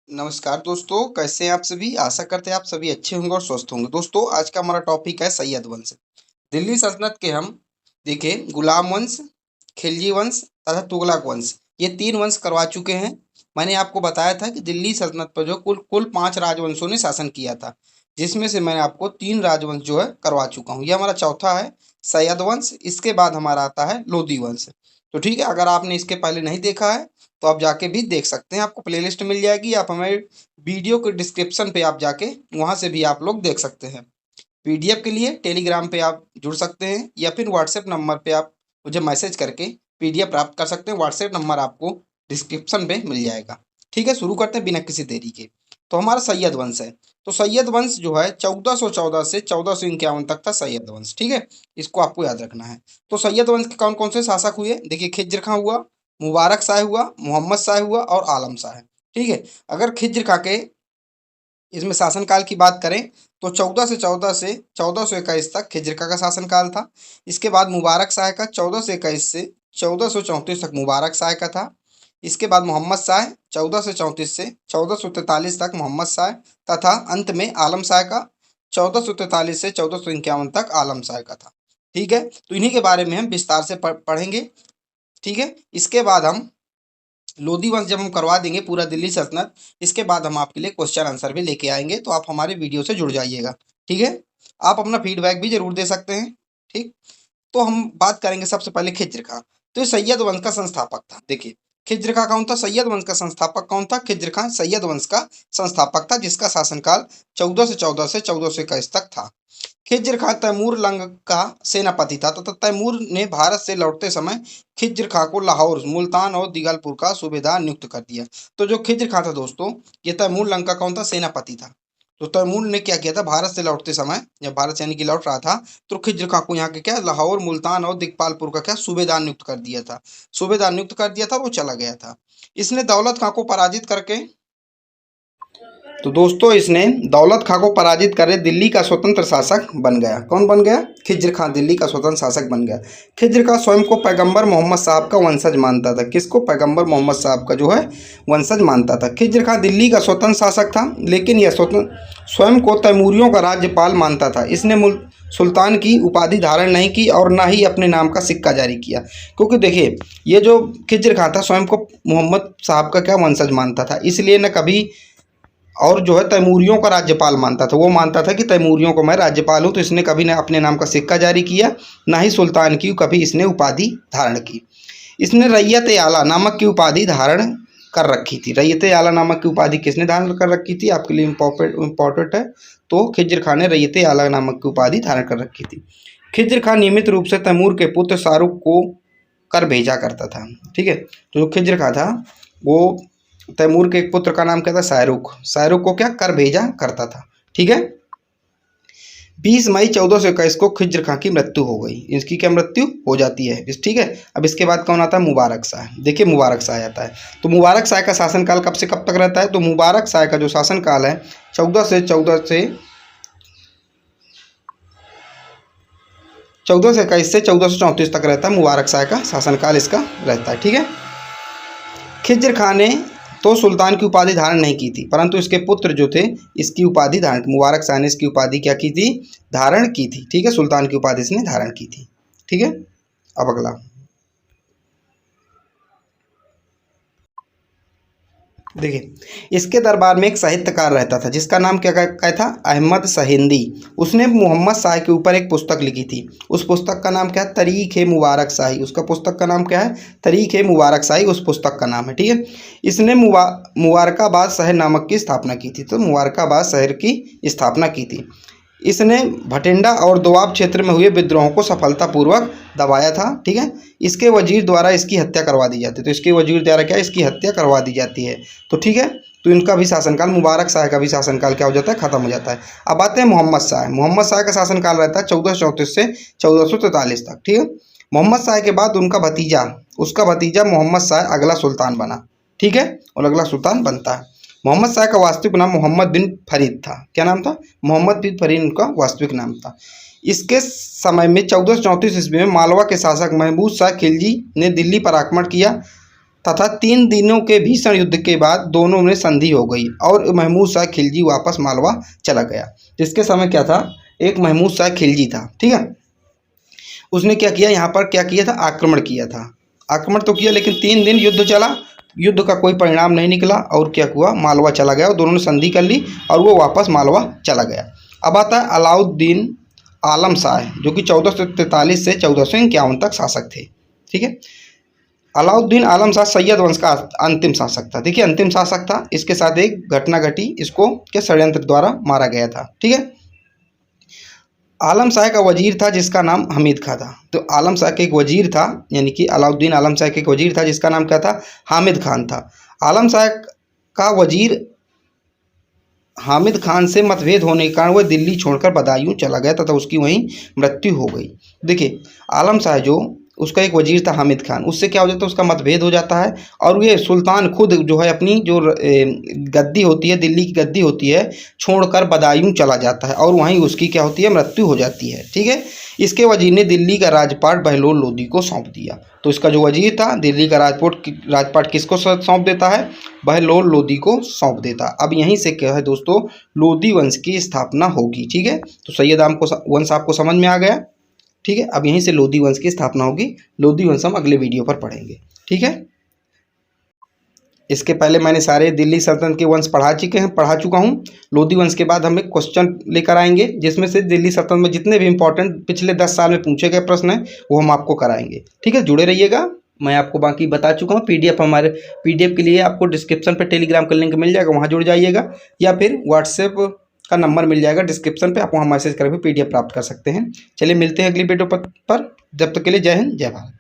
नमस्कार दोस्तों, कैसे हैं आप सभी? आशा करते हैं आप सभी अच्छे होंगे और स्वस्थ होंगे। दोस्तों, आज का हमारा टॉपिक है सैयद वंश। दिल्ली सल्तनत के हम देखें गुलाम वंश, खिलजी वंश तथा तुगलक वंश, ये 3 वंश करवा चुके हैं। मैंने आपको बताया था कि दिल्ली सल्तनत पर जो कुल कुल 5 राजवंशों ने शासन किया था, जिसमें से मैंने आपको 3 राजवंश जो है करवा चुका हूँ। ये हमारा चौथा है सैयद वंश। इसके बाद हमारा आता है लोधी वंश। तो ठीक है, अगर आपने इसके पहले नहीं देखा है तो आप जाके भी देख सकते हैं, आपको प्लेलिस्ट मिल जाएगी। आप हमारे वीडियो के डिस्क्रिप्शन पे आप जाके वहाँ से भी आप लोग देख सकते हैं। पीडीएफ के लिए टेलीग्राम पे आप जुड़ सकते हैं या फिर व्हाट्सएप नंबर पे आप मुझे मैसेज करके पीडीएफ प्राप्त कर सकते हैं। व्हाट्सएप नंबर आपको डिस्क्रिप्शन पे मिल जाएगा। ठीक है, शुरू करते हैं बिना किसी देरी के। तो हमारा सैयद वंश है। तो सैयद वंश जो है 1414 से 1451 तक था सैयद वंश। ठीक है, इसको आपको याद रखना है। तो सैयद वंश के कौन कौन से शासक हुए? देखिए, खिज्र खां हुआ, मुबारक शाह हुआ, मोहम्मद शाह हुआ और आलम शाह है। ठीक है, अगर खिज्र खां के इसमें शासनकाल की बात करें तो 1414 से 1421 तक खिज्र खां का शासनकाल था। इसके बाद मुबारक शाह का 1421 से 1434 तक मुबारक शाह का था। इसके बाद मोहम्मद शाह 1434 से 1443 तक मोहम्मद शाह तथा अंत में आलम शाह का 1443 से 1451 तक आलम शाह का था। ठीक है, तो इन्हीं के बारे में हम विस्तार से पढ़ेंगे। ठीक है, इसके बाद हम लोधी वंश जब हम करवा देंगे पूरा दिल्ली सल्तनत, इसके बाद हम आपके लिए क्वेश्चन आंसर भी लेके आएंगे, तो आप हमारे वीडियो से जुड़ जाइएगा। ठीक है, आप अपना फीडबैक भी जरूर दे सकते हैं। ठीक, तो हम बात करेंगे सबसे पहले खिज्र खां। तो ये सैयद वंश का संस्थापक था। देखिए, खिज्र खां कौन था? सैयद वंश का संस्थापक कौन था? खिज्र खां सैयद वंश का संस्थापक था, जिसका शासनकाल 1414 से 1421 तक था। खिज्र खां तैमूर लंग का सेनापति था तथा तैमूर ने भारत से लौटते समय खिज्र खां को लाहौर, मुल्तान और दिगलपुर का सूबेदार नियुक्त कर दिया। तो जो खिज्र खां था दोस्तों, ये तैमूर लंग का कौन था? सेनापति था। तो तैमूर ने क्या किया था? भारत से लौटते समय, जब भारत से यानी कि लौट रहा था, तो खिज्र खां को यहाँ के क्या लाहौर, मुल्तान और दिगपालपुर का क्या सूबेदार नियुक्त कर दिया था। सूबेदार नियुक्त कर दिया था, वो चला गया था। इसने दौलत खां को पराजित करके, तो दोस्तों इसने दौलत खां को पराजित कर दिल्ली का स्वतंत्र शासक बन गया। कौन बन गया? खिज्र खां दिल्ली का स्वतंत्र शासक बन गया। खिज्र खां स्वयं को पैगंबर मोहम्मद साहब का वंशज मानता था। किसको? पैगंबर मोहम्मद साहब का जो है वंशज मानता था। खिज्र खां दिल्ली का स्वतंत्र शासक था, लेकिन यह स्वतंत्र स्वयं को तैमूरियों का राज्यपाल मानता था। इसने सुल्तान की उपाधि धारण नहीं की और ना ही अपने नाम का सिक्का जारी किया, क्योंकि देखिए ये जो खिज्र खां था स्वयं को मोहम्मद साहब का क्या वंशज मानता था, इसलिए न कभी और जो है तैमूरियों का राज्यपाल मानता था। वो मानता था कि तैमूरियों को मैं राज्यपाल हूँ, तो इसने कभी ना अपने नाम का सिक्का जारी किया, ना ही सुल्तान की कभी इसने उपाधि धारण की। इसने रैयत आला नामक की उपाधि धारण कर रखी थी। रैयत आला नामक की उपाधि किसने धारण कर रखी थी? आपके लिए इम्पोर्टेंट है। तो खिज्र खां ने रैयत आला नामक की उपाधि धारण कर रखी थी। खिज्र खां नियमित रूप से तैमूर के पुत्र शाहरुख को कर भेजा करता था। ठीक है, तो जो खिज्र खां था वो तैमूर के एक पुत्र का नाम क्या था? शाहरुख। शाहरुख को क्या कर भेजा करता था। ठीक है, 20 मई 1421 को खिज्र खां की मृत्यु हो गई। इसकी क्या मृत्यु हो जाती है? ठीक है, अब इसके बाद कौन आता है? मुबारक शाह। देखिए, मुबारक शाह आता है। तो मुबारक शाह का शासनकाल कब से कब तक रहता है? तो मुबारक शाह का जो शासनकाल है 14 से 21 से 1434 तक रहता है। मुबारक शाह का शासनकाल इसका रहता है। ठीक है, खिज्र खां ने तो सुल्तान की उपाधि धारण नहीं की थी, परंतु इसके पुत्र जो थे इसकी उपाधि धारण, मुबारक शाह ने इसकी उपाधि क्या की थी? धारण की थी। ठीक है, सुल्तान की उपाधि इसने धारण की थी। ठीक है, अब अगला देखिए, इसके दरबार में एक साहित्यकार रहता था जिसका नाम क्या था? अहमद सहिंदी। उसने मोहम्मद शाह के ऊपर एक पुस्तक लिखी थी। उस पुस्तक का नाम क्या है? तरीख ए मुबारक शाही। उसका पुस्तक का नाम क्या है? तरीख ए मुबारक शाही उस पुस्तक का नाम है। ठीक है, इसने मुबारकाबाद शहर नामक की स्थापना की थी। तो मुबारकाबाद शहर की स्थापना की थी। इसने भटिंडा और दोआब क्षेत्र में हुए विद्रोहों को सफलतापूर्वक दबाया था। ठीक है, इसके वजीर द्वारा इसकी हत्या करवा दी जाती है। तो इसके वजीर द्वारा क्या? इसकी हत्या करवा दी जाती है। तो ठीक है, तो इनका भी शासनकाल, मुबारक शाह का भी शासनकाल क्या हो जाता है? खत्म हो जाता है। अब आते हैं मोहम्मद शाह। मोहम्मद शाह का शासनकाल रहता है 1434 से 1443 तक। ठीक है, मोहम्मद शाह के बाद उनका भतीजा, उसका भतीजा मोहम्मद शाह अगला सुल्तान बना। ठीक है, और अगला सुल्तान बनता है। मोहम्मद शाह का वास्तविक नाम मोहम्मद बिन फरीद था। क्या नाम था? मोहम्मद बिन फरीद उनका वास्तविक नाम था। इसके समय में 1434 ईस्वी में मालवा के शासक महमूद शाह खिलजी ने दिल्ली पर आक्रमण किया। तथा 3 दिनों के भीषण युद्ध के बाद दोनों में संधि हो गई और महमूद शाह खिलजी वापस मालवा चला गया। जिसके समय क्या था, एक महमूद शाह खिलजी था, ठीक है। उसने क्या किया, यहाँ पर क्या किया था, आक्रमण किया था। आक्रमण तो किया लेकिन 3 दिन युद्ध चला, युद्ध का कोई परिणाम नहीं निकला और क्या हुआ, मालवा चला गया और दोनों ने संधि कर ली और वो वापस मालवा चला गया। अब आता है अलाउद्दीन आलम शाह, जो कि 1443 से 1451 तक शासक थे, ठीक है। अलाउद्दीन आलम शाह सैयद वंश का अंतिम शासक था, देखिए अंतिम शासक था। इसके साथ एक घटना घटी, इसको क्या षड्यंत्र द्वारा मारा गया था, ठीक है। आलम शाह का वजीर था जिसका नाम हमीद खां था। तो आलम शाह के एक वजीर था, यानी कि अलाउद्दीन आलम शाह के एक वजीर था जिसका नाम क्या था, हामिद खान था। आलम शाह का वजीर हामिद खान से मतभेद होने के कारण वह दिल्ली छोड़कर बदायूं चला गया तथा उसकी वहीं मृत्यु हो गई। देखिए आलम शाह जो उसका एक वजीर था हामिद खान, उससे क्या हो जाता है, उसका मतभेद हो जाता है और ये सुल्तान खुद जो है अपनी जो गद्दी होती है, दिल्ली की गद्दी होती है, छोड़कर बदायूं चला जाता है और वहीं उसकी क्या होती है, मृत्यु हो जाती है, ठीक है। इसके वजीर ने दिल्ली का राजपाट बहलोल लोदी को सौंप दिया। तो इसका जो वजीर था दिल्ली का राजपाट किसको सौंप देता है, बहलोल लोदी को सौंप देता। अब यहीं से क्या है दोस्तों, लोदी वंश की स्थापना होगी, ठीक है। तो सैयद वंश आपको समझ में आ गया, ठीक है। अब यहीं से लोदी वंश की स्थापना होगी। लोदी वंश हम अगले वीडियो पर पढ़ेंगे, ठीक है। इसके पहले मैंने सारे दिल्ली सल्तनत के वंश पढ़ा चुका हूँ। लोदी वंश के बाद हम एक क्वेश्चन लेकर आएंगे जिसमें से दिल्ली सल्तनत में जितने भी इंपॉर्टेंट पिछले 10 साल में पूछे गए प्रश्न हैं वो हम आपको कराएंगे, ठीक है। जुड़े रहिएगा। मैं आपको बाकी बता चुका हूँ। पीडीएफ के लिए आपको डिस्क्रिप्शन पर टेलीग्राम का लिंक मिल जाएगा, वहाँ जुड़ जाइएगा, या फिर व्हाट्सएप का नंबर मिल जाएगा डिस्क्रिप्शन पे, आप वहाँ मैसेज करके पीडीएफ प्राप्त कर सकते हैं। चलिए मिलते हैं अगली वीडियो पर। जब तक के लिए जय हिंद, जय भारत।